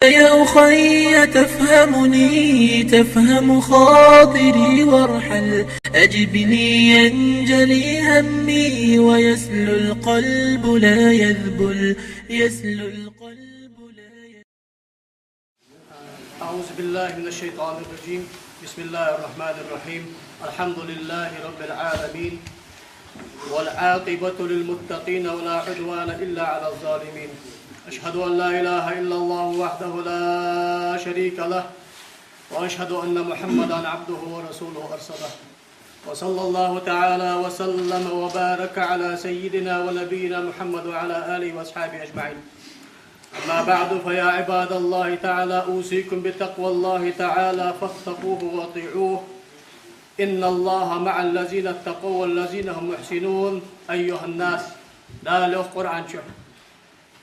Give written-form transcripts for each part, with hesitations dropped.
يا أخي تفهمني تفهم خاطري وارحل أجبني ينجلي همي ويسلو القلب لا يذبل يسلو القلب لا يذبل. أعوذ بالله من الشيطان الرجيم. بسم الله الرحمن الرحيم. الحمد لله رب العالمين والعاقبة للمتقين ولا عدوان إلا على الظالمين. أشهد أن لا إله إلا الله وحده لا شريك له وأشهد أن محمدا عبده ورسوله أرسله وصلى الله تعالى وسلم وبارك على سيدنا ونبينا محمد وعلى آله وأصحابه أجمعين. أما بعد فيا عباد الله تعالى أوصيكم بتقوى الله تعالى فاتقوه واطيعوه إن الله مع الذين اتقوا والذين هم محسنون. أيها الناس لا له قرآن شو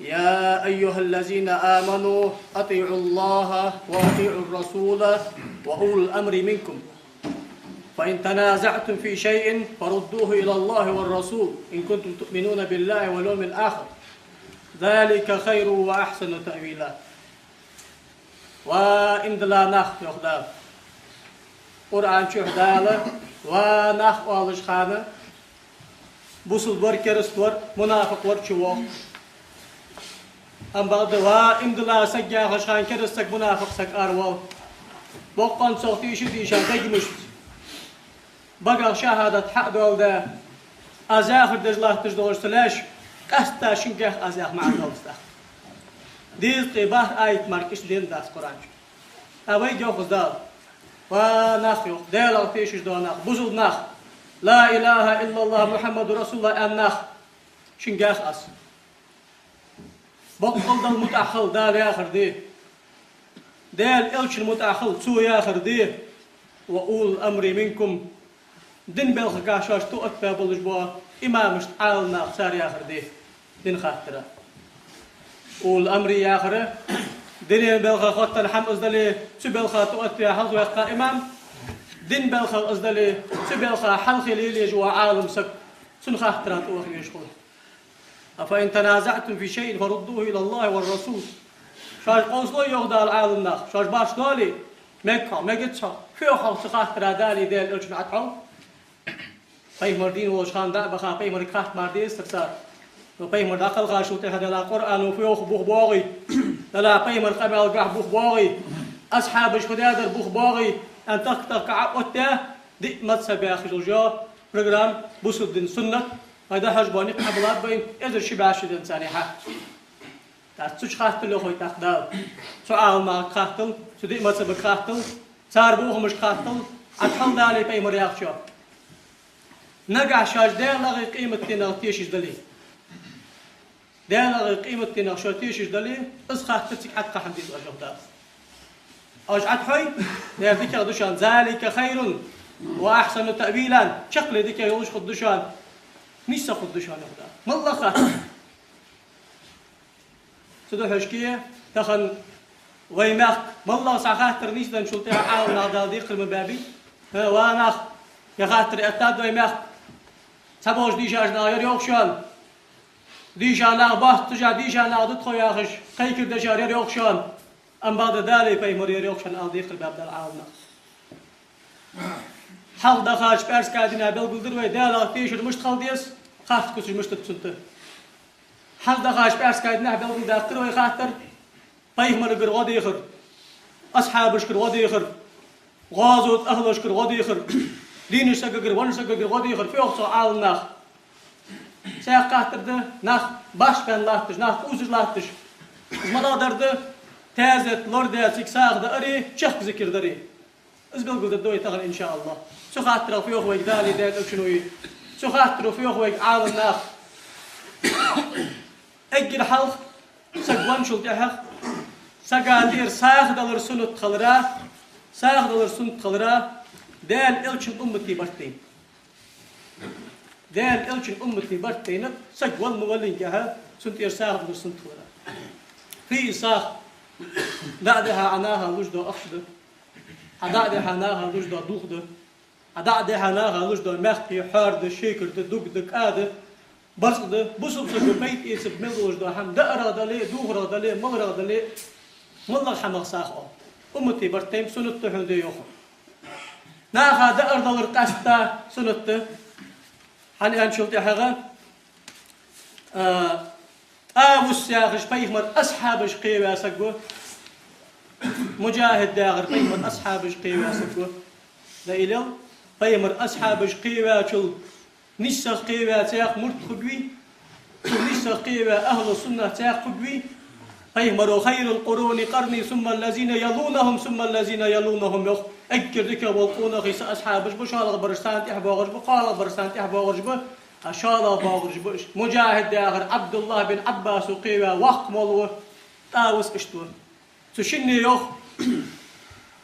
يا أيها الذين آمنوا أطيعوا الله وأطيعوا الرسول وأولي الأمر منكم فإن تنازعتم في شيء فردوه إلى الله والرسول إن كنتم تؤمنون بالله واليوم الآخر ذلك خير وأحسن تأويلا. وإن لا نخ يخدام قرآن شو حدالة ونخ والش خانة بوصل ور كرستور منافق ور شو أم بعد وإن لا سجى خشان كرستك منافق سك أروى بقى صوتي شو ديشان تجمش بقى شهادة حق دول ده أزاخر دجله تجدور سلاش قستا شنجح أزاخ مع دولستا ديز قباه آيت ماركش دين داس قرآن أوي جو خزدال ونخيو ديلا تيشش دو نخ بزود نخ لا إله إلا الله محمد رسول الله أن نخ شنجح أس بقل دل متأخل دال ياخر دي دال إلش المتأخل سو ياخر دي وأول الأمر منكم دين بلخ كاشاش تؤت بابلش بوا إمامش تعال نخ سار ياخر دي دين خاطرة والأمر ياخره دين بلخ خاطر حم أصدلي سبلخ تؤت يا حظ ويقى إمام دين بلخ أصدلي سبلخ حلخ ليلي جوا عالم سك سن خاطرة تؤخ يشغل. أفإن تنازعتم في شيء فردوه إلى الله والرسول. شاش قوسلو يغدا العالم نخ شاش باش دالي مكة مجتشا فيو خلص خاطرة دالي ديل إلش نعتعو بيمر دين وشان دا بخا بيمر كات مارديس ترسار وبيمر داخل غاشو تهدى القرآن وفيوخ بوخ باغي لا بيمر قبل قح بوخ باغي أصحاب شهدادر بوخ باغي أن تقطع عقوته دي متسبي أخي جوجا برنامج بوسود دين سنة هذا حجباني قبلات بين إذا شباش دين سانيحة تاسوش خاطر له خوي تقدال سؤال ما خاطر سدي متسبي خاطر صار بوخ مش خاطر أتحمل عليه بيمر ياخشوا نرجع شاش ده لغي قيمة تناغتيش دلي ده لغي قيمة تناغتيش دلي اسخاط تسك حتى حمدي أجهد أجعد حي ده ذيك دوشان ذلك خير وأحسن تأويلا شكل ذيك يوش خدوشان نيسا خدوشان يخدا والله خاطر سدو حشكية تخن ويماخ والله ساخاطر نيس دان شلتها عاون نادال ديق المبابي واناخ يا خاطر أتاد ويماخ سبوش ديشاش ناير يوكشان ديشان ناغبات تجا ديشان ناغدت خو ياخش خيكر دجار يوكشان أم بعد ذلك بيمر يوكشان ألديق الباب دال عاونا حال دخاش بارس كادينا بالقدر ويدالا تيشر مشت خالديس خافت كسر مشت تسنته حال دخاش بارس كادينا بالقدر ويخاطر بيمر قر غديخر أصحابش قر غديخر غازوت أهلش قر غديخر دين سجقر ون سجقر غادي يخر في أقصى عال نخ سيقاتر ده نخ باش كان لاتش نخ أوزش لاتش ماذا درده تازت لورده سكساق ده أري شخ ذكر دري إزبل قلت الدوي تغل إن شاء الله سخاتر في أخوك دالي دال أكشنوي سخاتر في أخوك عال نخ أجل حلق سجوان شل جهخ سجالير ساخ دلر سنة خلرا ساخ دلر سنة خلرا دال إلشن أمتي برتين دال إلشن أمتي برتين سجوال مولين جها سنت إرساخ برسنت ولا في إساخ دعدها عناها لجدو أخشد دعدها عناها لجدو دوخد دعدها عناها لجدو مخي حارد شيكر دوك كاد برصد بوسب سجو بيت إيسب ملوج دو هم دأرا دلي دوغرا دلي مغرا دلي والله حمق ساخو أمتي برتيم سنت هندي يوخو ناخا دأر دلر قاستا سنت حني أنشلتي حاجة آبوس ياخش بيهمر أصحابش قيوة سقو مجاهد داغر بيهمر أصحابش قيوة سقو ذا إلو بيهمر أصحابش قيوة شل نسا قيوة تاق مرت خقوي نسا قيوة أهل السنة تاق خقوي بيهمر خير القرون قرني ثم الذين يلونهم ثم الذين يلونهم يخ أجر ذكا والقونا غيس أصحابش بشالغ برستان تحباغش بقالغ برستان تحباغش إن شاء الله باغرج مجاهد داغر عبد الله بن عباس وقيوة وق مولوه تاوس اشتوه تشني يخ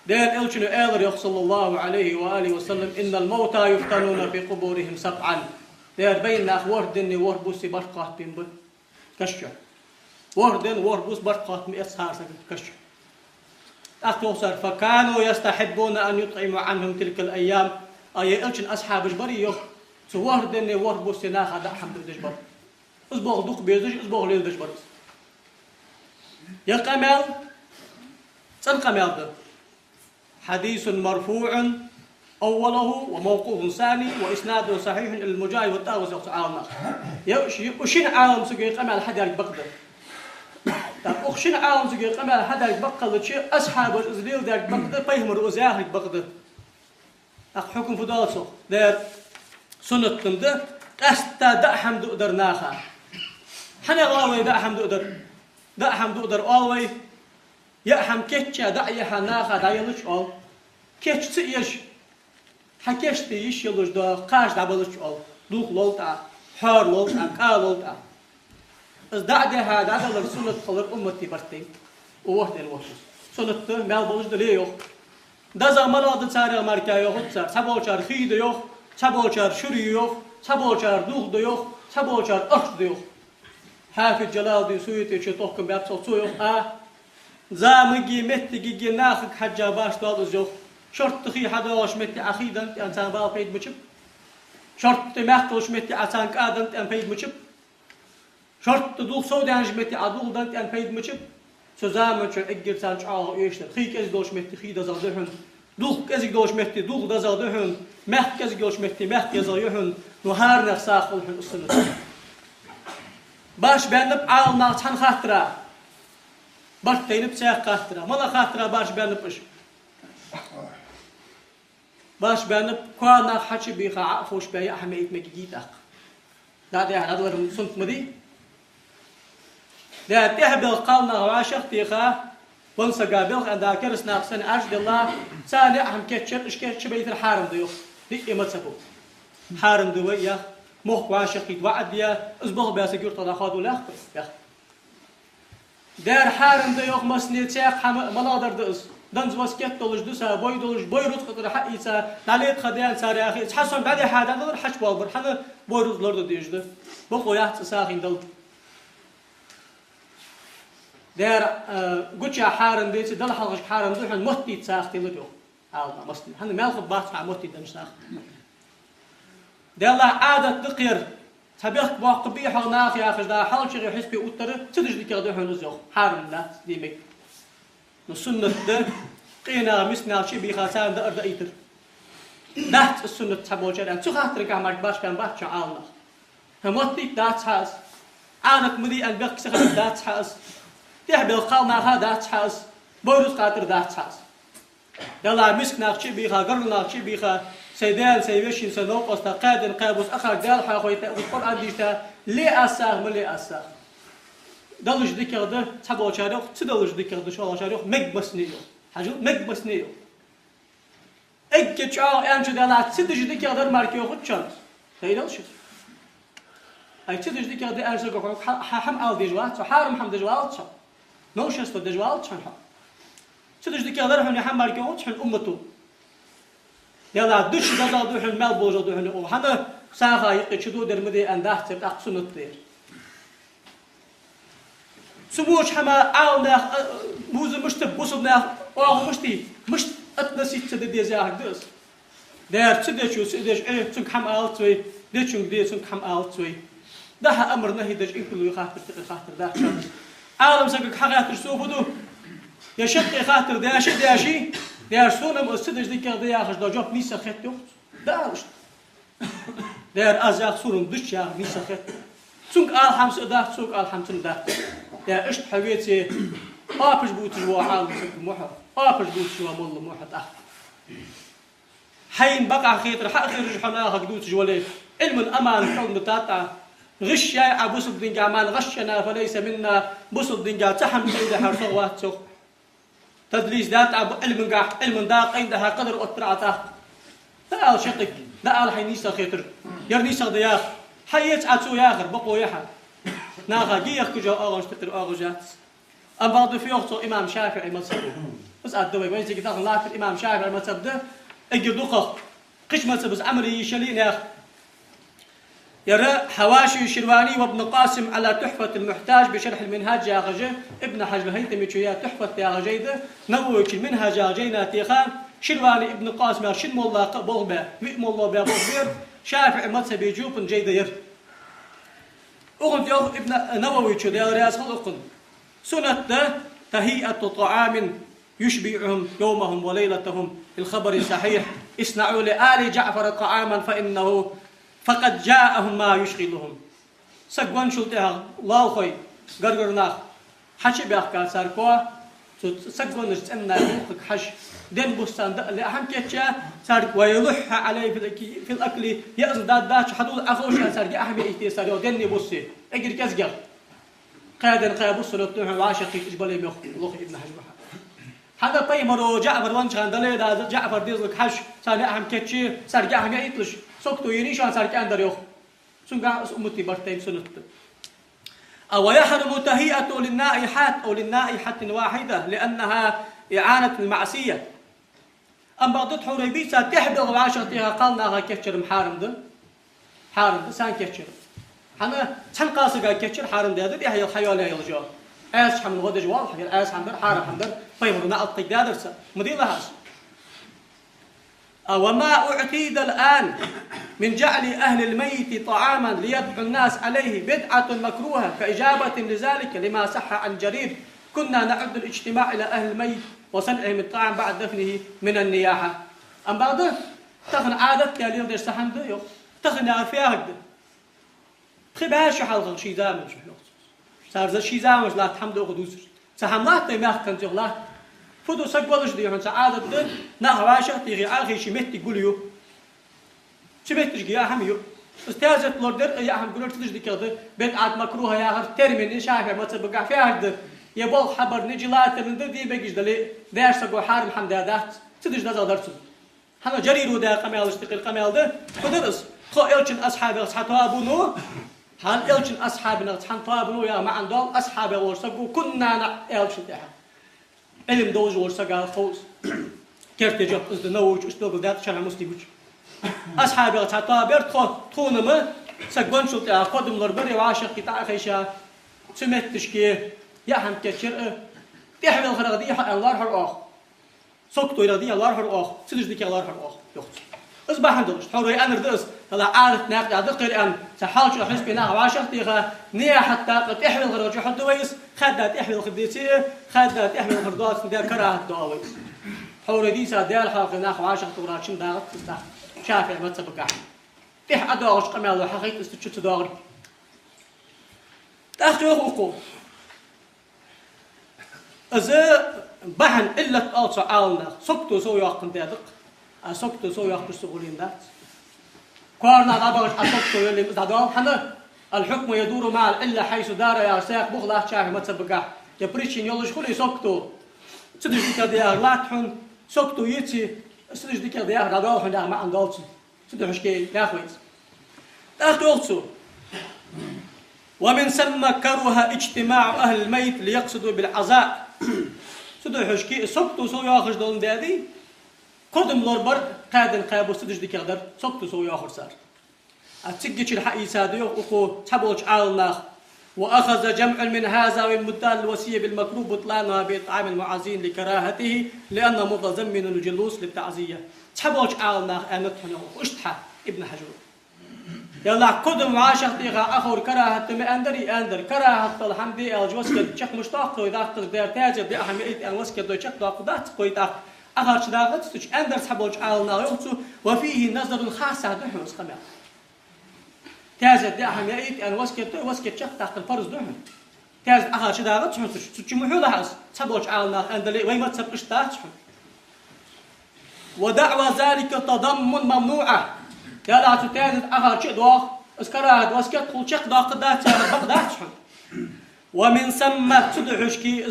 دير إلشنو إيلر يخ صلى الله عليه وآله وسلم إن الموتى يفتنون في قبورهم سبعا دير بين ناخ وردن وربوسي برقات بين بد كشة وردن وربوس برقات مئسهار سكت كشة أخوصر فكانوا يستحبون أن يطعموا عنهم تلك الأيام أي إلشن أصحاب جبري يخ سوار دني وربو سناخ هذا حمد دجبر أصبغ دوق بيزج أصبغ ليل دجبر يا قمال سن قمال ده حديث مرفوع أوله وموقوف ثاني وإسناده صحيح المجاهد والطاوس يقطعونه وشين عالم سجى قمال حدا بقدر طب أخشين عالم سجى قمال حدا بقدر شيء أصحاب الإزليل ده بقدر فيهم الرؤساء بقدر أخ حكم فضالته ده سنة تمده قستا دأحم دقدر ناخا حنا غاوي دأحم دقدر أولوي يأحم كيتشا دعيها ناخا دايلوش أول كيتش تيش حكيش تيش يلوش دا قاش دابلوش أول دوخ لولتا حار لولتا كا لولتا از دعدها دعدل سنة خلر أمتي برتين ووحد الوحش سنة مال بلوش دلي يوخ دا زمان وادن ساري أمريكا يوخ سبوشار خيد يوخ سبوشار شري يوخ سبوشار دوخ يوخ سبوشار أخش يوخ حافظ جلال الدين سويتي شتوخكم بيبسل سويوخ زامجي متجي ناخك حجة باش دال يوخ شرط خي حدا واش متي أخيدا إنسان بال بيد مشب شرط مختلش متي أنسان كادنت أن بيد مشب شرط دوخ سودانج متي أدوخ دنت أن بيد مشب سوزامن شو إجر سانج يشتر خيك إز دوش متي خي دزال دهن دوخ كزي دوش متي دوخ دزال دهن مخ كزي دوش متي مخ يزال يهن نهار نخساخل هن السنة باش بنب عال ناتحن خاطرة باش تينب ساق خاطرة ملا خاطرة باش بنبش باش بنب كوانا حشي بيخا عقفوش بيا أحميت مكيجيت أخ ده هذا سنت مدي ده تهبل قالنا غواشق تيخا ونسا قابل عند كرس ناقصن أجد الله ثاني أهم كتشر إيش كتشر بيت الحارم ديوخ دي إما تسبو حارم دوية مخ واشق يتوعد يا أسبوع بيسجور تلاخذ ولا يا دار حارم ديوخ مسني تاق مناظر دس دنز واسكت دولج دوسا بوي دولج بوي روت خطر حقيسا ناليت خديان ساري أخي حسن بعد حدا نظر حش بالبر حنا بوي روت لورد ديجده بقوا يحت ساخين دل دار قتشا حارم ديت دل حلقش حارم دوحن مهتي تساختي لجو عالنا مسني حنا مالخ بات مع مهتي دنساخ دالله عادة تقير تبيخ واقبيح ناخي آخر دا حال شغي حسبي أوتر تدش ديك غدوحن نزيخ حارم لا ديمك نسنة ده قينا مسنا شي بيخاسان دا أرد أيتر دات السنة تحبوشر أن تخاطرك عمرك باش كان باش عالنا هموتيك دات حاس عانك مدي أن بيخ سخر دات حاس تحبيل قالنا ها دات حاس بوروس خاطر دات حاس دالله مسنا شي بيخا قرنا شي بيخا سيدان سيبشين سنوق استقادن قابوس أخر دال حاخويتا والقرآن ديشتا لي أساغ ملي أساغ دالوش ديكر ده تحبو شاريخ تدالوش ديكر ده شوال شاريخ مقبسنيو حاجو مقبسنيو اكي تشعر انشو دالا تدش ديكر ده ماركيو خود شانس تايدالش اي تدش ديكر ده انشو قوك حم آل ديجوات وحارم حم ديجوات شان نوشستو ديجوات شان حم تدش ديكر ده حم يحم ماركيو خود شان أمتو يلا دوش دزا دوحن مال بوجا دوحن او حنا ساخا يقشدو درمدي انداه تبت اقسنت دير سبوش حما عاونا موز مشتب بوصبنا او مشتي مشت اتنسي تدي زاهر دس دير تدشو سدش تنك حم التوي دشون دي تنك حم التوي ده امر نهي دج انكلو خاطر ده عالم سكك حقات سوفدو يا شق خاطر داشي سونم السدج ديك يا خش دوجوب نيسا خت يوم دارش دار ازاق سونم دش يا نيسا خت سونك آل حمس دا سونك آل حمسن دا يا اشت حبيتي ابش بوت جوا حال محر ابش بوت جوا مول محر حين بقى خيطر حق خرج حناها قدوت جولي علم الامان كون بتاتا غش يا ابو صدين جمال غشنا فليس منا بصد دنجا تحم سيده حرصوات سوق تدريس ذات ابو علم داق عندها قدر اطرعته تعال شقك تعال حينيسا خيطر يرنيسا ضياخ حيت عتسو ياخر بقو يحا ناغا جيخ كجو اغوش تقر اغوجات ام بعض في وقت امام شافعي مذهبه بس الدوي وين تيجي تاخذ لاك الامام شافعي المذهب ده اجي دقه قش مذهب بس عمري يشلين يا اخ يرى حواشي شرواني وابن قاسم على تحفة المحتاج بشرح المنهاج يا غجه ابن حجر الهيثمي يا تحفة يا غجيده نووك المنهاج يا غجينا تيخان شرواني ابن قاسم يا شن والله بغبه وئم الله بغبير شافعي مذهب يجوب جيده ير أغنت يا ابن نووي يا رياس خلقن سنة تهيئة طعام يشبعهم يومهم وليلتهم الخبر الصحيح اصنعوا لآل جعفر طعاما فإنه فقد جاءهم ما يشغلهم سقوان شلتها الله خوي قرقرناخ حشي بيحكا ساركوا سقوان نجتنا يوقك حش دين بستان لأهم كيتشا سارك ويلح عليه في الأكل يأذن داد حدود أخوشا سارك أهم يأتي سارك ديني بصي اجري كزقر قادر قابوس لطوح وعاشقي إجبالي بيخ الله ابن حجبها هذا طيمرو جعفر وانش عندلي دا جعفر ديزلك حش سارك أهم كيتشي سارك أهم يأتلش سوكتو ينيشان سارك أندر يوخ سنقا أمتي برتين سنت أو يحرم تهيئة للنائحات أو للنائحة واحدة لأنها إعانة المعصية أم بعض حوريبيسا تحبل وعاشرتها قالناها كيتشر محارم ده حارم ده سان كيتشر حنا تحن قاسقا كيتشر حارم ده ده هي الحيوان هي الجو آس حمل غدج واضح آس حمل حارم حمل فيمرنا الطيق دادرسا مدينة هاس وما اعتيد الآن من جعل أهل الميت طعاما ليدعو الناس عليه بدعة مكروهة كإجابة لذلك لما صح عن جرير كنا نعد الاجتماع إلى أهل الميت وصنعهم الطعام بعد دفنه من النياحة أم بعد تغن عادة كالير دير سحن ده تغن فيها هكذا خباش حلقة شي زامن شو صار ذا شي زامن لا تحمد أخدوس سحملات تيماخ كنت لا فدو سقولش دي عن سعادة ده نهواشة تيجي آخر شي مهتي قوليو شو مهتي يا هميو استاذة لوردر يا هم قولوا تدش دي كده بدعة مكروهة يا هر ترمين شافع ما تبقى فيها هكذا يبغى خبر نجي لا ترند دي بيجي دلي دارس جو حارم حمدادات تدش ده زادرت هذا جرير وده قميل استقل قميل ده فدرس خو إلشن أصحاب أصحابونو هل إلشن أصحابنا أصحابونو يا ما عندهم أصحاب ورسقو كنا إلشن ده علم دوج ورسقا خوز كيف تجاب إذا نوج أسلوب ده شرع مسلم أصحاب أصحابير تون ما سقون شو تأ قدم لربري وعاشق قطع خيشة سمعتش كي يا هم كشر تحمل الخرقدية الله هرأخ سكتوا يردي الله هرأخ سدش ديك الله هرأخ يخت أصبح عندوش حوري أنا ردس هلا عارف ناقد عدقل أن سحال شو حسب ناق وعاشق تيخا نيا حتى تحمل الخرقدية حد ويس خدها تحمل الخديسية خدها تحمل الخردات في ذا كراهة دعوي حوري دي ساديال خالق ناق وعاشق توراشين داغت تفتح شافع ما تسبقع تح أدوغش قميل وحقيقة استشهد داغري تأخذ حقوقه إذا بحن إلا تقاطع عالنا سكتوا سوي وقت دادق سكتوا سوي وقت السغولين دات كارنا غابرش أسكتوا يلي مزادهم حنا الحكم يدور مع الإلا حيث دار يا ساق بغلا شافع ما تسبقع يبريشين يولش خلي سكتوا سدش ديك ديار لاتحن سكتوا يتي سدش ديك ديار غادوحن دار ما عندوش سدش كي ياخويت تأخذ ومن ثم كره اجتماع أهل الميت ليقصدوا بالعزاء سدو حشكي سكتو سو ياخر دون دادي قدم لوربر قادن قابو سدش دي كقدر سكتو سو ياخر صار اتسجج الحق يساديو اخو تحبوش عالناخ واخذ جمع من هذا ومن مدال الوصيه بالمكروه بطلانها باطعام المعازين لكراهته لانه متضمن الجلوس للتعزيه تحبوش عالناخ انتحنو اشتحى ابن حجر يلا قدم معاشق تيغا أخور كراهة مأندري أندر كراهة الحمدي الجوسك تشك مشتاق إذا تقدر تاجر دي أهمية الوسك دو تشك داقدات قويت أخر شداغت تش أندر سحبوش عالنا يوتو وفيه نظر خاصة دحوس خمال تاجر دي أهمية الوسك تشك داق الفرز دحوس تاجر أخر شداغت تش محول هاس سحبوش عالنا أندر ويما تسبقش تاجر ودعوى ذلك تضمن ممنوعة يلا تتازد أخر شيء دوخ اسكراد واسكت خل شق داقدات يا بقدات ومن ثم تدعشكي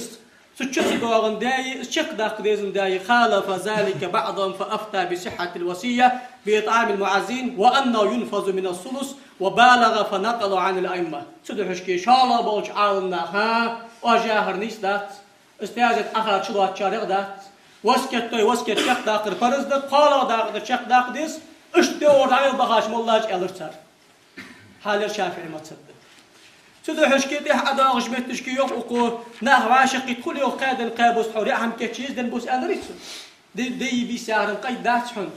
سچس دوغن داي شق داقديزن داي خالف ذلك بعضهم فأفتى بصحة الوصية بإطعام المعزين وأنه ينفذ من الثلث وبالغ فنقل عن الأئمة تدعشكي شاء الله بوش عالنا ها وجاهر نيس دات استازد أخر شلوات شارق دات واسكت شق داقر فرز دات قال داقر شق داقديز اشتور عيل بخاش مولاج الرتر حال الشافعي ما تصدق تدحش كده حدا غشمتش كي يوقو ناه عاشق يدخل يو قادن قابوس حوري هم كتشيز دن بوس انريتس دي بيسارن قيدات حن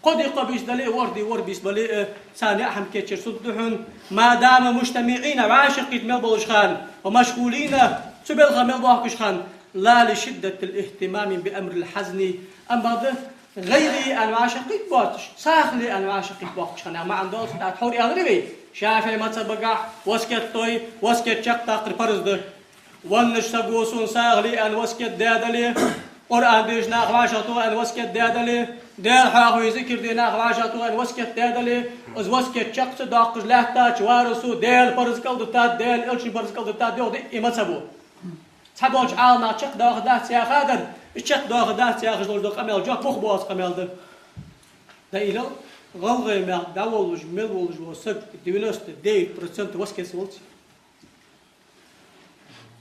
قد يقبيس دلي وربيس بلي ثاني اهم كتشر صدحن ما دام مجتمعين عاشق يتمل بلشخان ومشغولين تبلغ مل باقشخان لا لشدة الاهتمام بأمر الحزن أما ده غيري أن عاشقي باتش ساخلي أن عاشقي باتش أنا ما عندوش تحوري أغربي شافعي ما تبقى واسكت توي واسكت شق تاقر فرزد ونش تقوسون ساخلي أن واسكت دادلي قرآن ديش ناخ عاشقتو أن واسكت دادلي دير حاخوي ذكر دي ناخ عاشقتو أن واسكت دادلي از واسكت شق تداقش لحتاج وارسو ديل فرز كالدتات ديل إلشي فرز كالدتات دي إما تسبو تبوش عالنا شق داخدات يا خادر الشق داخدات يا خجل دو قمل جاك بوخ بواس قمل ده إلو غلغي ما داولج ملولج وسق 99% واسكس ولت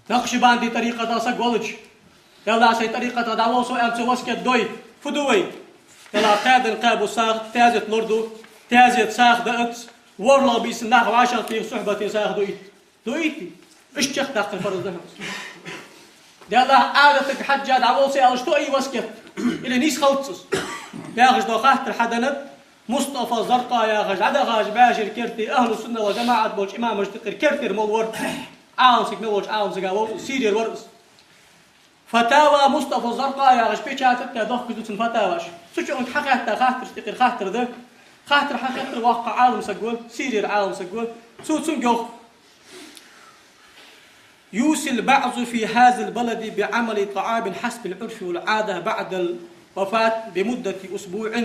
نقشباندي طريقة داسق ولج يلا سي طريقة داول سو أمس واسكت دوي فدوي يلا قادن قابو ساخ تازت نردو تازت ساخ دأكس ورلا بيس ناخ عشر في صحبة ساخ دويتي الشيخ داخل فرز ده يلا عادتك حجاد عوصي أرشتو أي واسكت إلى نيس خلصص يا غش دو خاطر حدنت مصطفى زرقاء يا غش عدا غاش باشر كرتي أهل السنة وجماعة بوش إمام مشتقر كرتي مول عاونسك مولوش عاونسك عاو سيرير ورقص فتاوى مصطفى زرقاء يا غش بيشاتك يا دوخ كدوتن فتاواش سوشو انك حقيقة خاطر تقر خاطر ده خاطر حقيقة واقع عالم سقول سيرير عالم سقول سوتسن جوخ يوصي البعض في هذا البلد بعمل طعام حسب العرف والعادة بعد الوفاة بمدة أسبوع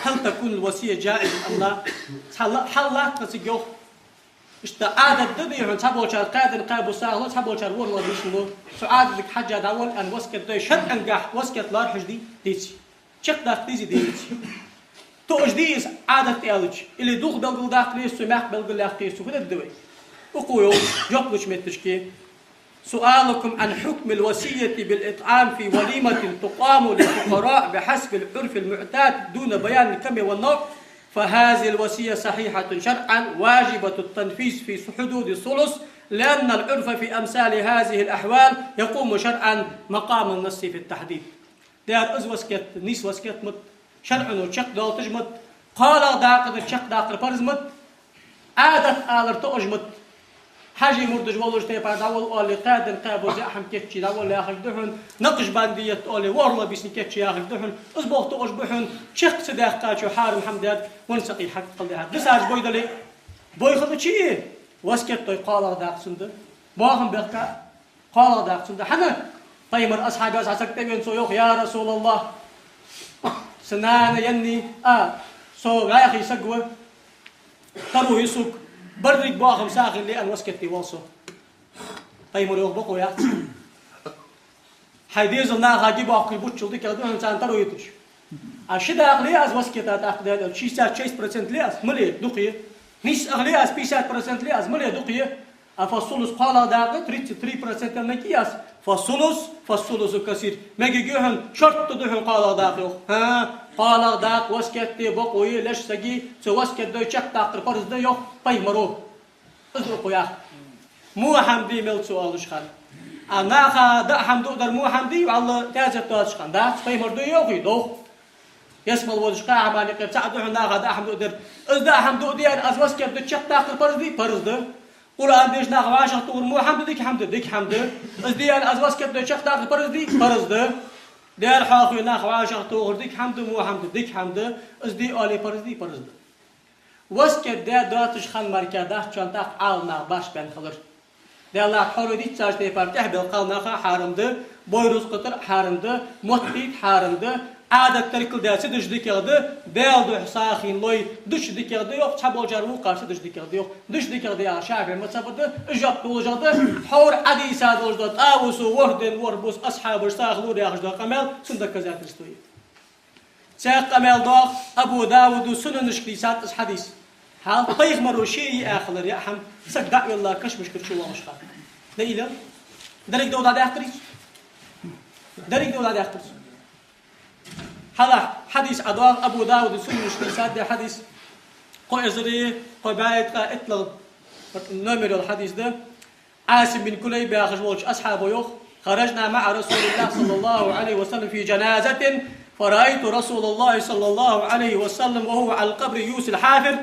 هل تكون الوصية جائزة أم لا؟ حلات نسيجوه عادة دبي تبغى شار قادر قابو ساهل تبغى شار ورلا بيشنو سعادة حاجة داول أن وسكت دوي شد أنجح وسكت لار حجدي ديتي شق داخل ديتي توش ديس عادة تيالج اللي دوخ بلغ داخل سماح بلغ لاخ سو في الدوي وقويو يقلش متشكي سؤالكم عن حكم الوصية بالإطعام في وليمة تقام للفقراء بحسب العرف المعتاد دون بيان الكم والنوع فهذه الوصية صحيحة شرعا واجبة التنفيذ في حدود الثلث لأن العرف في أمثال هذه الأحوال يقوم شرعا مقام النص في التحديد دار أز وسكت نيس وسكت مت شرعا وشق دول تجمت قال داقر شق داقر فرز مت عادت آلر تؤجمت حاجة مردج والله تيبار داول أولي قادن قابو زاحم كتشي داول ياخذ دحن نقش باندية أولي ورلا بيسن كتشي ياخذ دحن أصبغ توش بحن شق سداخ قاتشو حارم حمداد ونسقي حق قلدها قساج بويدلي بوي خذ شيء واسكت توي قال داق سند باهم بقى قال داق سند حنا طيمر أصحاب أسعسك تبين سويوخ يا رسول الله سنان يني سو غايخي سقوة ترو يسوق بريك باخم ساخن لي أن وسكتي وصو طيب مريوخ بقو يا حيديز النا غاجي باقي بوتشل ديك لدون إنسان ترو يتش الشدة أغلي أز وسكتات أخذ شيء 6% لي أز ملي دقية نيس أغلي أز 5% لي أز ملي دقية فالثلث قال داقة 3% المكياس فالثلث كثير ماجي جوهن شرط تدهن قال داقة قال داق وسكتي بقوي ليش سجي سو وسكت دو شق داقر فرز دو يو طيب مرو ازرقوا يا مو حمدي ملت سؤال شخان أنا خا دا حمدو در مو حمدي والله تازت تاج شخان دا طيب مردو يو دوخ يسمى الوجه قاعد مالي قيب سعد وحنا غدا أحمد أدر إذا أحمد أديان أزواج كيف تشق تاخذ فرزدي فرزده قرآن ديش ناخذ عاشق تقول مو حمد ديك حمد ديك حمد إذا أزواج كيف تشق تاخذ فرزدي فرزده دير حاخي ناخذ عاشق تقول ديك حمد مو حمد ديك حمد إذا علي فرزدي فرزده واسكت ده داتش خان مركده چانتاق عالنا باش بن خلر ده الله حلو دي تاج ده فرته بالقالنا حارمده boyruz qıtır harımdı, motbit harımdı, adet terkil dersi düşdük yağdı, beldu sahin loy düşdük yağdı yok, çabolcar bu karşı düşdük yağdı yok, düşdük yağdı ya şafer masabadı, ıjab olacaktı, hor adi sad olacaktı, avusu vahden varbus ashabı sağlur yağışda kamel, sunda kazatır stoyi. Sağ kamel da Abu Davud sunan işkisat hadis. Hal peygamber şeyi ahlar ya ham sakda yallah kaş müşkül şu olmuş ha. Ne ile? Derek de da aktriz. دريك أولاد يختص هذا حديث أدوار أبو داود السنة الشخصات ده حديث قائزري قبائل إطلق نمر الحديث ده عاصم بن كليب بأخذ وجه أصحابه يخ خرجنا مع رسول الله صلى الله عليه وسلم في جنازة فرأيت رسول الله صلى الله عليه وسلم وهو على القبر يوسي الحافر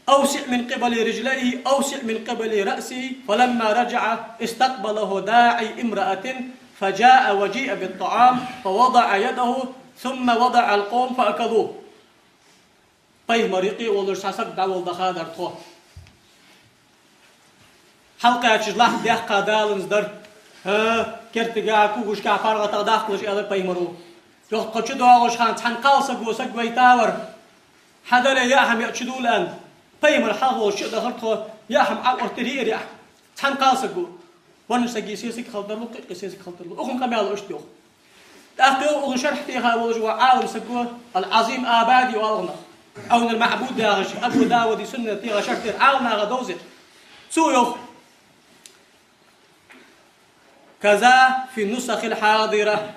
أوسع من قبل رجليه أوسع من قبل رأسه فلما رجع استقبله داعي امرأة فجاء وجيء بالطعام فوضع يده ثم وضع القوم فأكلوه طيب مريقي ولر ساسك داول دخادر تو حلقة يتشجلح ديخ قادالنز در كرتقا كوغوشكا فارغة تغداخلش إلى بيمرو يوخ قلش دواغوش خان تحن قالسك وسك ويتاور حدر ياهم يأتشدو الآن بيمر حلقوش دخلتو ياهم عقر ترير ياهم تحن قالسك ونسجي سياسك خلطر له قيق سياسك خلطر له أخن كمال أشتيوه تأخذ أخن شرح تيها وجوا عالم سكوه العظيم آبادي والغنا أو المعبود داغش أبو داود سنة تيها شرح عالم غدوزر سويوه كذا في النسخ الحاضرة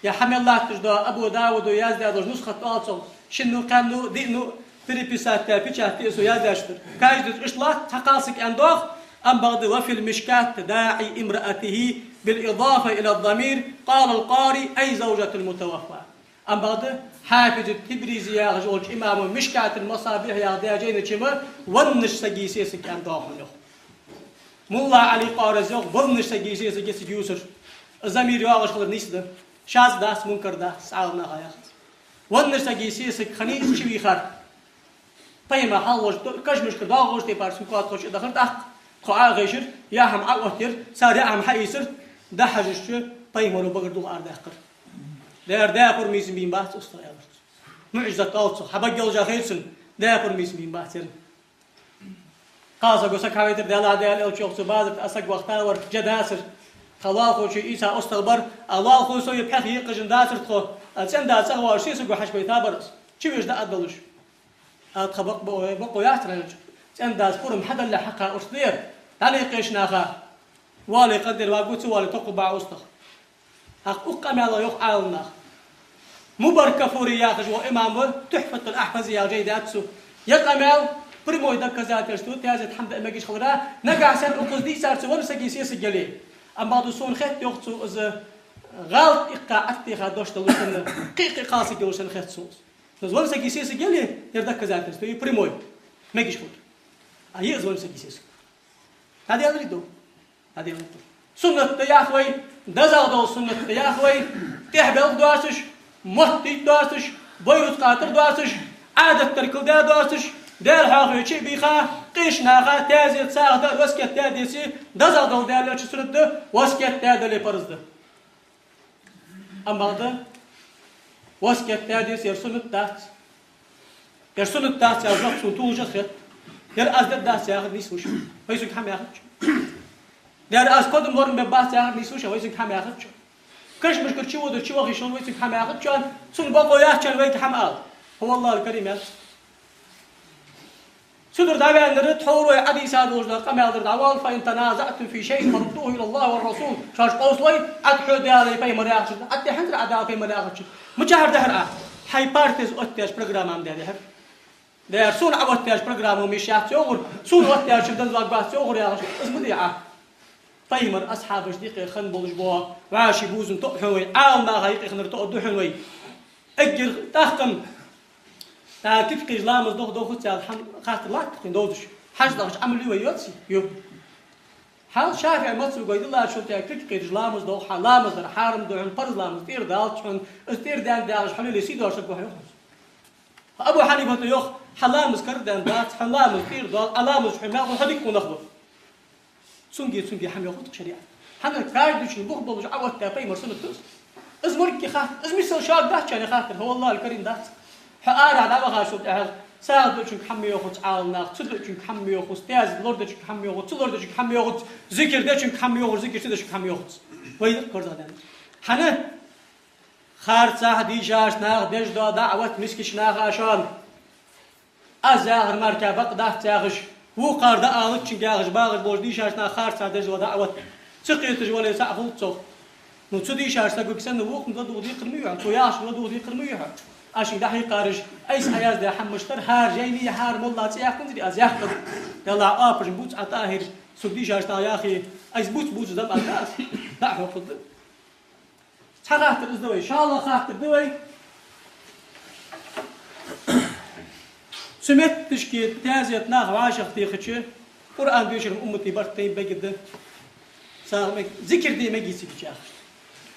يا حمي الله تجدا أبو داود ويازداد نسخة أصل شنو كانوا دينو تريبيسات تابيشات تيسو يازداشتر كاجد إشلاط تقاسك أندوخ أم بعد وفي المشكات داعي امرأته بالإضافة إلى الضمير قال القاري أي زوجة المتوفى أم بعد حافظ التبريزي يا رجل إمام مشكات المصابيح يا داجين كما ونش سجيسيس كان داخله مولا علي قارز يوم ونش سجيسيس كيس يوسر الضمير يا رجل نيسده شاز داس منكر داس سعرنا غايات ونش سجيسيس خنيس شوي خار طيب حلوش كش مشكل داغوش تبارس مقاط خوش دخلت أخ قاع غيشر يا هم عقوتير سار يا هم حيسر ده حجش طيب ولو بقدر أرد أخر ده أرد أخر ميسم بين بات أستراليا معجزة قاصة حبق جلجا خيسن ده أخر ميسم بين باتر قاصة قصك حويتر ده لا ده لا شخص بعض أسق وقتها ور جداسر خلاص وشي إيسا أستغبر الله خوسو يبحث يقجن داسر تخو أتسند داسر وارشي سقو حش بيتابرس شو يش ده أدلش أتخبق بقو ياترج أنداز قرم حدا اللي حقها أصدير تاني قيش ناخا والي قدر واقوتي والي تقبع أصدق أقام الله يوق عالنا مبارك فوري ياخج وإمامه تحفة الأحفظ يا جيداتسو يقامل بريمو يدك كذات يشتو تيازت حمد إماجيش خضراء نقع سن أقص دي سارسو ونساقي سياسي جلي أما دوسون خيط يوقتو إذ غالط إقاع أفتيخا دوشت لوسن قيقي قاسي جلوسن خيط سوس نزول ساقي سياسي جلي يردك كذات يشتو بريمو ماجيش خضر أيه زول سجيسيس هذا يدريدو هذا يدريدو سنة يا أخوي دزاغدو سنة يا أخوي تحبل دواسش مهتي دواسش بيروت قاتر دواسش عادة تركل دا دواسش دال حاخي شي بيخا قيش ناخا تازي تساغدا وسكت تاديسي دزاغدو دال شي سنة وسكت تادلي فرزده أما هذا وسكت تاديسي يرسنة تات يرسنة تات يا زوج سوتوجة خيط ير أزداد داس يا أخي نيسوش ويسوق حم يا أخي ير أز قدم ورم بباس يا أخي نيسوش ويسوق حم يا أخي كش مشكل شو ودر شو أخي شلون ويسوق حم يا أخي شان سون بقى يا شان ويك حم آل هو الله الكريم يا سدر دعوة أن نرتحور وعدي ساد وجد قام يقدر دعوة فإن تنازعتم في شيء فردوه إلى الله والرسول شاش قوسوي أدحو ديالي في مرياخش أدي حنتر أداء في مرياخش مجهر دهر هاي بارتيز أتياش برنامج عم دهر ده سون عبوتياش برنامج ومشيات يوغر سون وتياش بدن زاقبات يوغر يا رجل اسمه ديعة طيمر أصحاب جديق خن بولج بوا وعاشي بوزن تقحوي عالنا غيق خنر تقدو حنوي أجر تحكم كيف كيجلامز دوخ تاع خاطر لا تكون دوش حاج داش عمل لي ويوتسي يو حال شافع مصر قايد الله شو تاع كيف كيجلامز دوخ حلامز در حارم دو فرز لامز تير دال شون استير دان داش حلو لي سيدو شكو حيو ابو حنيفه يوخ حلامز كردان دات حلامز تير دال علامز حما وحديك ونخبط سونجي حم ياخذ شريعه حنا كاردش بوخ عوض تاعي مرسل التوس ازمرك خاطر ازمي شاك دات يعني خاطر هو الله الكريم دات حقار على بغا شو تاع ساعد شو حم ياخذ عالنا تصدق شو حم ياخذ تاز لورد شو حم ياخذ تلورد شو حم ياخذ ذكر ده شو حم ياخذ ذكر ده شو حم ياخذ وين كردان حنا خار صاح دي جاش ناغ دج دعوه مسكش ناغ عشان ازاغر مركبه قداه تاغش هو قارده آلت چون گاغش باغش بوش دیشاش نا خار ساده جو دعوت سقيت جوالي سعفو تصو نو تدي شاش تقول كسن ووق ندو دي قرميو تو ياش ندو دي قرميو اشي دحي قارش ايس اياز ده حمشتر هار جايني هار والله تياكم دي ازياك يلا ابر بوت عطاهر سدي شاش تا يا اخي ايس بوت دم الناس لا هو فضل خاطر ازدوي ان شاء الله خاطر دوي سمعت تشكي تازيت ناغ عاشق تيخشي قرآن بيشر أمتي برتي بجد سامك ذكر دي مجي سكشاخ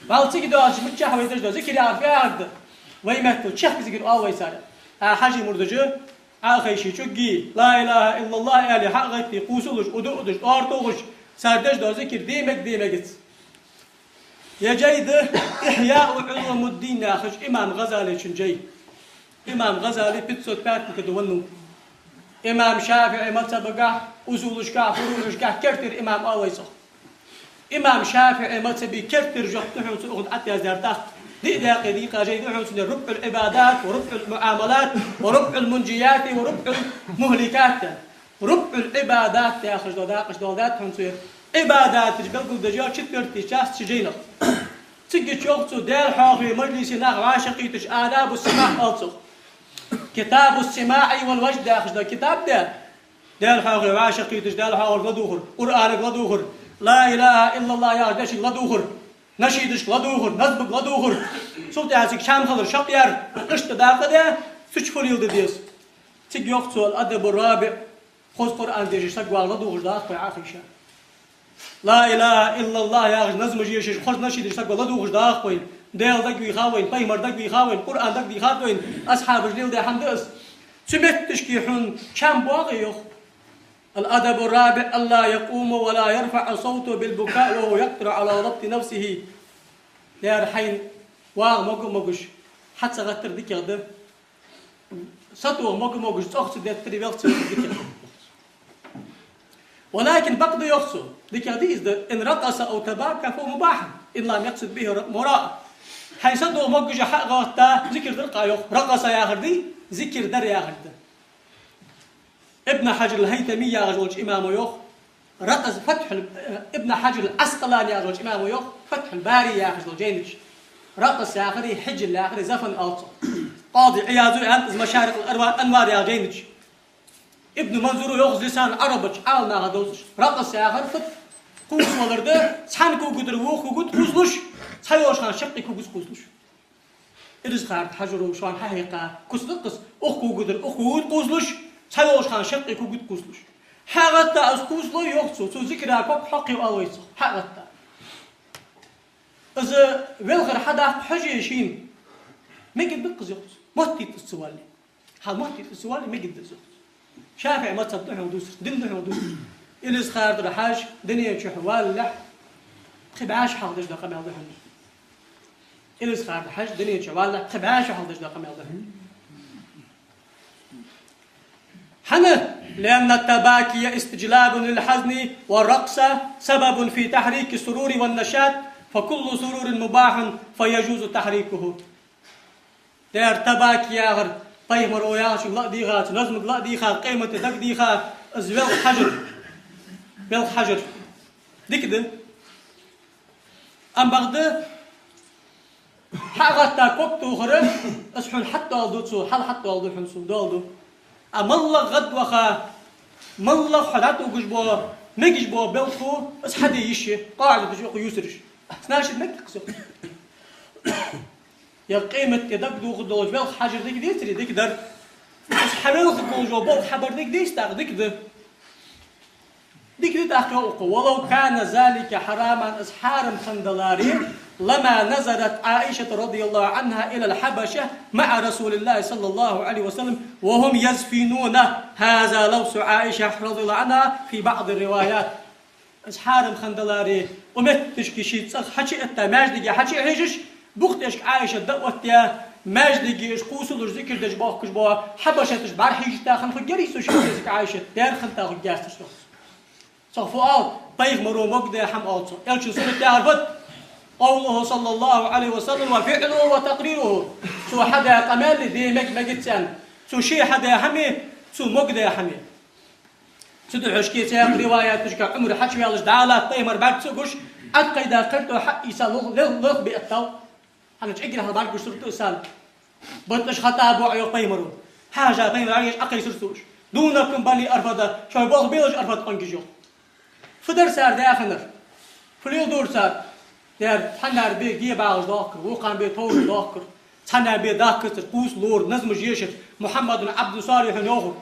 بالتيجي دو عاش متشاح ويدرج دو ذكر يعرف يعرف ويمتو تشاخ ذكر أول سالة حاجة مردجة آخر شيء شقي لا إله إلا الله إلي حقتي قوسولش ودودش أرتوش سردج دو ذكر دي مجت يا جيد إحياء علوم الدين يا أخش إمام غزالي شنجي إمام غزالي بيتسوت باتنك دونو إمام شافعي مذهبه أصولش فروعش كرتر إمام أويسو إمام شافعي مذهبي كرتر جحتهم سأخذ حتى زرتاخ دقيقة دقيقة جيدهم سن ربع العبادات وربع المعاملات وربع المنجيات وربع المهلكات ربع العبادات يا أخي دودات هم سير عبادات تجبل دجاج شترتي شاس تجينا تيجي تشوفتو دير حاغي مجلسي ناغ عاشقي تش آداب السماع ألصق كتاب السماع والوجد أخذ كتاب ده دال حاغي وعاشقي تش دال حاغي لدوخر قرآنك لدوخر لا إله إلا الله يا دشي لدوخر نشيدش لدوخر نزبك لدوخر سلطة عزيك شام خلر شطير قشت داقة ده سوش فليل ديس تيجي يوقتو الأدب الرابع خوز قرآن ديجي سقوى لدوخر داقة عاخي شام لا إله إلا الله يا أخي نزم جيش خوز نشيدش سقوى لدوخر داقة ديل دقوي خاوين بيمر دقوي خاوين قرآن دقوي خاوين أصحاب الجليل ده حمدس سمعت تشكيحون كم باغي يخ الأدب الرابع ألا يقوم ولا يرفع صوته بالبكاء وهو يقدر على ضبط نفسه يا رحين واغ موقش حتى غتر ديك يغدم سطوه موقش تأخذ ديت تريبيلت ديك ولكن بقدر يخصو ديك يغديز إن رقص أو تباكى فهو مباح إن لم يقصد به مراء حيصدوا موقش حق غوتا ذكر درقا يخ رقص يا غردي ذكر در يا غرد ابن حجر الهيثمي يا غزوج إمام يخ رقص فتح ابن حجر العسقلاني يا غزوج إمام يخ فتح الباري يا غزوج جينش رقص يا غري حجر يا غري زفن أوصى قاضي عياذو أنت مشارق الأنوار يا جينش ابن منظور يخ لسان عربج عالنا غدوش رقص يا غري فت قوس ولرده سحن كو قدر وخ قد قوسلوش سايوش خان شقي كو قوسلوش إرز خارد حجر وشوان حقيقة كسلقص أخو قدر أخو قوسلوش سايوش خان شقي كو قد قوسلوش حقتا أز قوسلو يخصو سو ذكرها كوك حقي وأويسو حقتا إذا والغر حدا حجي شين ما قد بقز يخصو مهتي السوالي حال مهتي السوالي ما قد يخصو شافع ما تصدحه ودوسر دنه ودوسر إرز خارد رحاج دنيا شحوال لح خبعاش حقدش دقم يالدهن إلز خارد حج دنيا شوالة خبعاش حقدش دقم يالدهن حنا لأن التباكي استجلاب للحزن والرقص سبب في تحريك السرور والنشاط فكل سرور مباح فيجوز تحريكه دير تباكي يا غر طيب مروياش لا ديغات نظم لا ديغا قيمة دق ديغا ازوال حجر بالحجر ديكده أم بغده حاغتا كوكتو خرج أسحن حتى والدوتسو حل حتى والدو حنسو دالدو أم الله غد وخا مالله حداتو جشبو مجشبو بلخو أس حدا يشي قاعد بجوخو يسرش سناشد مك قصو يا قيمة يدك دوخ دوج بل حجر ديك ديتري ديك در بس حمل خكون جو بول حبر ديك ديستاق ديك ده ديك دي تحقق ولو كان ذلك حراما أسحار خندلاري لما نزلت عائشة رضي الله عنها إلى الحبشة مع رسول الله صلى الله عليه وسلم وهم يزفنون هذا لوص عائشة رضي الله عنها في بعض الروايات أسحار خندلاري ومتش كشيت حكي أنت ماجدي حكي عيجش بوقتش عائشة دقوت يا ماجدي قوسل ذكر دج باخ كجبا حبشة تجبر حيج تاخن خجري سو شيء عائشة دار خن تاخن جاست صفوال طيب مرو مقدة حم أوصل يلشوا سنة تعرفت قوله صلى الله عليه وسلم وفعله وتقريره سو حدا قمال دي مجد سان سو شيء حدا حمي سو مقدة حمي سدو حشكي سياق روايات تشكى عمر حشمي الله دعالات طيمر بعد سوقش أتقيدا قلتو حق يسال لغ بأتو أنا تشجع هذا بعد قصرتو سال بطش خطأ أبو عيو طيمرو حاجة طيمر عيش أقي سرسوش دونكم بني أرفضة شو بوغ بيلج أرفض أنجيجو فدر سار داخنر فليو دور سار دار حنار بي جي باغ داكر وقان بي طول داكر حنار بي داكر قوس لور نظم جيشت محمد عبد صالح يوغر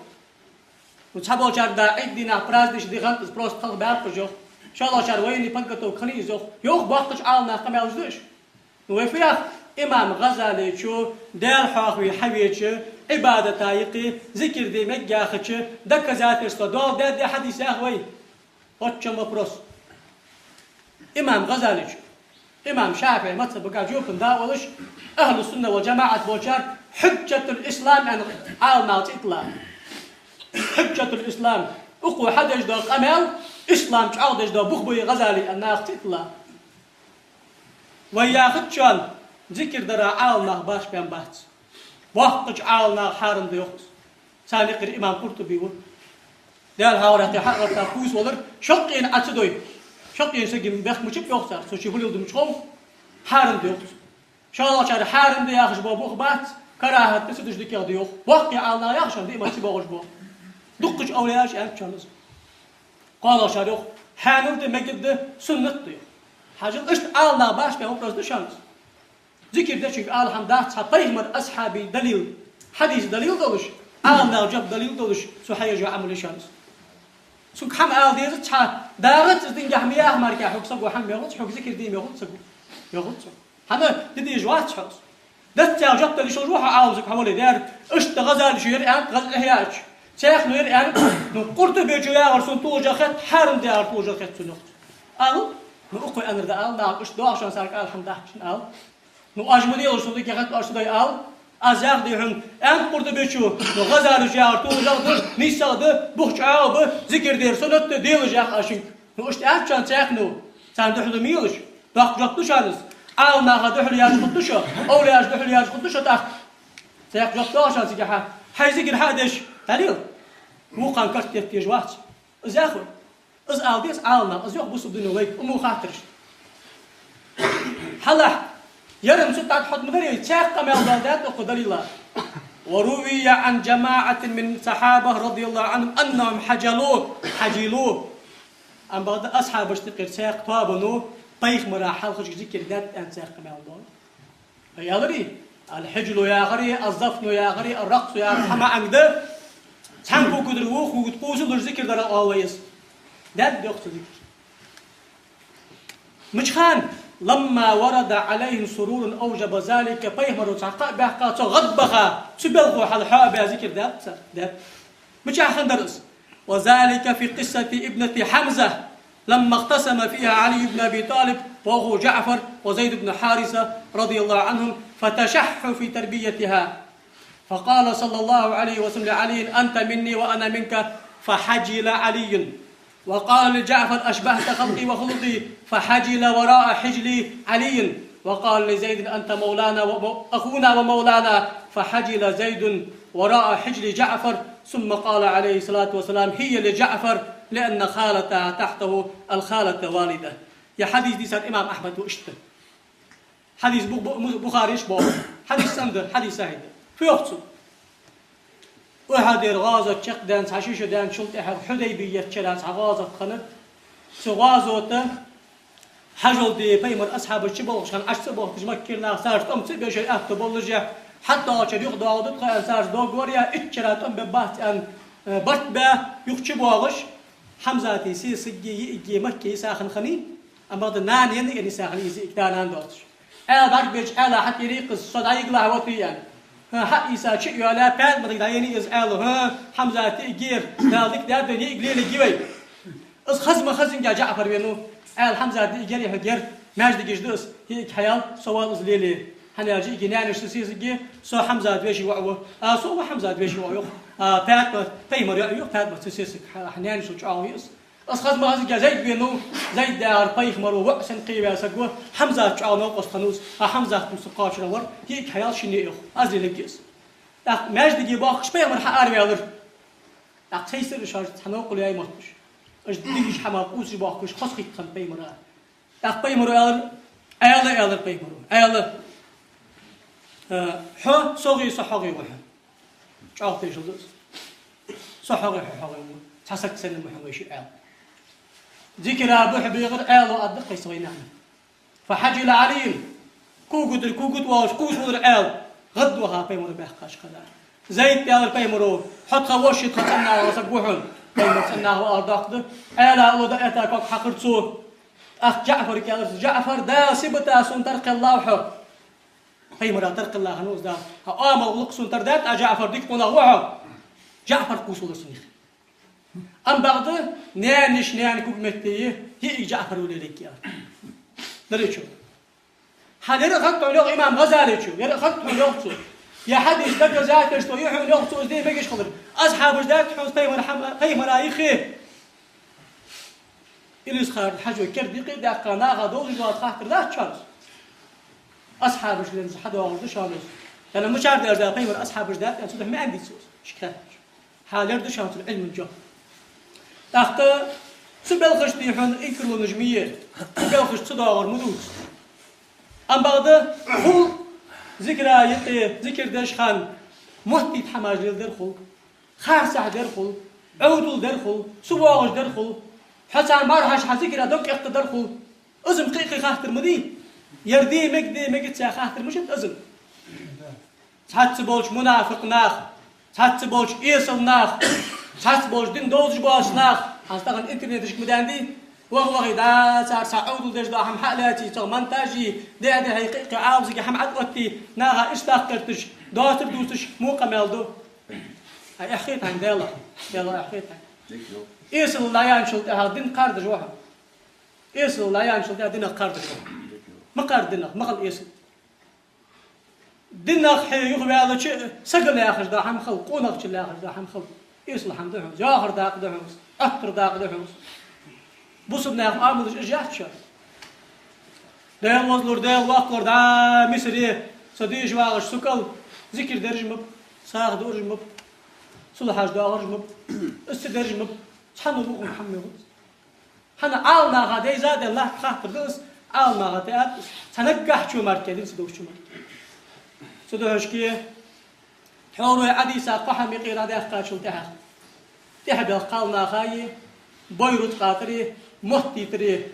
وتحبوا شار دا عدنا برازدش دي غنط بروست خلق بارك جو ان شاء الله شار ويني بنكتو خني زو يوغ باقش عالنا قمال جدش وفيها امام غزالي شو دال حاخوي حويتش عبادة تايقي ذكر دي مجاخش دك ذات استدول دي حديث اخوي واتشم وبروس امام غزالي امام شافعي مذهب بقى جوبن داولش اهل السنه والجماعه بوشار حجه الاسلام يعني عالنا اطلاق حجه الاسلام اقوى حدش دو قمال اسلام تعودش دو بخبي غزالي الناس اطلاق وياخد شان ذكر درا عالنا باش بين بحث وقت عالنا حارم ديوخس ثاني قر امام قرطبي دال هاورتي حقرتا كوس ولر شقين اتدوي شقين سجم بخ مشب يوخسر سو شيفول يلدم شخوم حارم ديوخس شاء الله شار حارم دي ياخش بابوخ بات كراهه تسدش ديك ديوخ وقت عالنا ياخشن دي ما تبوغش بو دقش اولياش ان تشانز قال شاريخ حانور دي مجد سنه دي حاجه اشت عالنا باش بين وبرز دشانز ذكر ده çünkü alhamdulillah çapayımır ashabi dalil hadis dalil doluş alna cab dalil doluş suhaya jo amul şans su kam al diye ça dağıt zdin gahmiye ahmar ka huksa bu ham yoğut huk zikir diyim yoğut hana dedi jwat şans ده جاب اللي شو روح عاوزك حوالي دار اشت غزال شير ان غزل هياج شيخ نير ان قرط بيجوا غرسون توجا خت حرم دار توجا خت سنو al نو اقوي ان ده al نا اشت دو عشان سارك الحمد al نو أجمدي أرسلك يا خد أرسل يال أزاق ديهم أن قرد بيشو نو غزال جار تو جار نيساد بوخ عاب ذكر دير سنت ديل جاك أشين نو أشت أشان تأخنو سان دحلو ميلش باق جاكتو شانس أو ما غدحلو ياج خدشة أو ياج دحلو ياج خدشة تأخ سياق جاكتو شان سيجها هاي ذكر حادش دليل مو كان كرت يتجوات أزاخو أز ألديس عالنا أز يوق بوسو بدون ويك أمو خاطرش حلا يرم ستات حد مدري تشاق كما يضادات وقدر الله وروي عن جماعة من صحابة رضي الله عنهم أنهم حجلوه أم بعد أصحاب اشتقر تشاق طابنو طيخ مراحل خش ذكر ذات أن تشاق كما يضاد يا غري الحجل يا غري الزفن يا غري الرقص يا حما عند تحنكو قدر وخو تقوسوا ذكر در always ذات بيقصد ذكر مشخان لما ورد عليهم سرور أوجب ذلك بيهمر وتعقى بحقا غضبها تبلغوا على حابة ذكر ذات مش أحسن درس وذلك في قصة ابنة حمزة لما اقتسم فيها علي بن أبي طالب وأخو جعفر وزيد بن حارثة رضي الله عنهم فتشحوا في تربيتها فقال صلى الله عليه وسلم لعلي أنت مني وأنا منك فحجل علي وقال لجعفر أشبهت خلقي وخلقي فحجل وراء حجلي علي وقال لزيد أنت مولانا أخونا ومولانا فحجل زيد وراء حجل جعفر ثم قال عليه الصلاة والسلام هي لجعفر لأن خالتها تحته الخالة والدة يا حديث دي سان إمام أحمد وإشتن حديث بخاري إشبه حديث سند حديث سعيد في وقته وهذه الغازة تشق دانس حشيشة دانس شلت حديبية تشلانس غازة خنب سغازوته حجل دي بيمر أصحاب الشباب عشان أشتبه تجمكرنا سارت أم تبي شيء أكتبولجة حتى أشر يخدو عودت قيان سارت دوغوريا إتشرات أم ببات أن برتبه يخشبوغش حمزاتي سيسجي يجي مكي ساخن خني أما ضنان يعني ساخن يزي إكتان عندوش بعد بيج حتى يريق الصدايق لا وطيان حق يسا شيء ولا باد ما تقدر يعني إزعله حمزاتي يجير ذلك ده الدنيا يقليل جوي إز خزم جعفر بينو حمزة يجري هجر ماجد جدوس هيك حيال سوال زليلي هنرجع جنان الشسيسجي سو حمزة بيجي وعوه سو حمزة بيجي وعوه بات بيمر يعوه بات سيسك حنان شو تعاويس أسخذ ما هذا زيد بينو زيد دار بيخ مرو وقسن قيبة سجوا حمزة تعاو نوقس خنوس حمزة مسقاش نور هيك حيال شنيخ أزلي لجيس ماجد جي باخش بيمر حقار بيالر تيسر شارج حنوق لي أي مطش اش ديش حما قوس باخش خاص خيط خن بيمرا بيمرا ايال بيمرا ايال حو صغي صحغي وحا شاوتي جلس صحغي حغي تحسك سن محويش ايال ذكر ابو حبيغر ايال ادق يسوينا فحجل عليم كوغد واش كوس ودر ايال غدوها بيمرا بحقاش خلا زيت ايال بيمرا حط خوش تخنا وسبوحن بيمر سناه أرداقده ألا أولو دقيتا كوك حقرتسو أخ جعفر كالرس جعفر دا سبتا سنترق الله وحو بيمر ترق الله هنوز دا آما ولق سنتر دات جعفر ديك قولا وحو جعفر قوسو لسنيخ أم بعده نانش كوك متيه هي جعفر وليلك يا دريتشو حال يرغط علوغ إمام غزالي شو يرغط علوغ يا حديث دقة ذات اشتو يحون يغطو ازدي بيجيش خضر أصحاب جدات حوز بيمر آيخي إليس خارج حجو كردقي دقا ناغا دوغي جوات خاطر لا تشانس أصحاب جدات حدا واغرد شانس لأنا مش عارف أرجع بيمر أصحاب جدات يعني صدق ما عندي سوس شكرا حال يرد شانس العلم الجو دقا سبالخش ديحون إكرو نجمية سبالخش صداغر مدوس أم بعد خل ذكر دشخان محتي حماجل درخل خارسح درخل عودل درخل سواغش درخل حسن مرحش حذكر دوك اقتدرخل ازم قيقي خاطر مدي يردي مقد سا خاطر مشت ازم حتى بولش منافق ناخ حتى بولش ايصل ناخ حتى بولش دين دوج باش ناخ هستغن انترنتش مداندي وهو دا صار سعود دج دا هم حالاتي تو مونتاجي دا حقيقه عاوزك هم عقلتي ناها اشتاقتش دوتر دوتش مو قمالدو اي اخيت عند يلا اخيت ايسل لا ينشل دين قرد جوها ايسل لا ينشل دين قرد ما قردنا ما قال ايسل دين خي يغبي هذا شيء سقل يا اخي دا هم خلقونا يا اخي دا هم خلق ايسل الحمد لله جاهر داق دحوس اكثر داق دحوس بوسبنا يا عامل اجاحت شر ده وزلور ده واقلور ده مصري صديج واغش سكل ذكر درجمب ساغ درجمب صلحاج دارجمب استدرجمب حنو بوق محمد حنا عالنا غادي زاد الله خاطر دس عالنا غادي تنقح شو مركدين سدوش شو سدوش كيه حورو عدي ساقح مقير هذا قاشو تاع تحب القالنا خاي بيروت قاطري محتي تري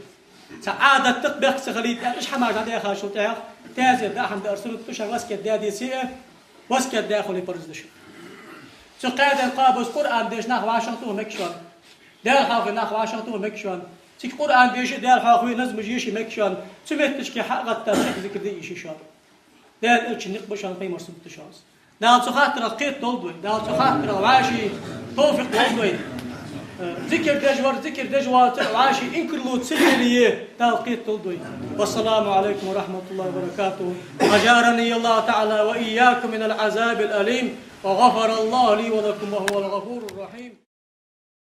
سعادة تطبق سخليت إيش حماج هذا يا خاشو تاع تازر ده حمد أرسلت تشر واسكت دادي سيء واسكت داخل يبرزدش سقاد القابوس قرآن ديش ناخ واشنطن مكشون دار حاقي ناخ واشنطن مكشون تيك قرآن ديش دار حاقي نزم جيشي مكشون سمعتش كي حقت تشك ذكر دي إيش شار دار إيش نقبشان في مرسوم تشانس دار سخاطر القيت دولدوي دار سخاطر العاشي توفيق دولدوي ذكر دجوار عاشي إنكرلو تسليليه تلقيت تلدوي والسلام عليكم ورحمة الله وبركاته أجارني الله تعالى وإياكم من العذاب الأليم وغفر الله لي ولكم وهو الغفور الرحيم.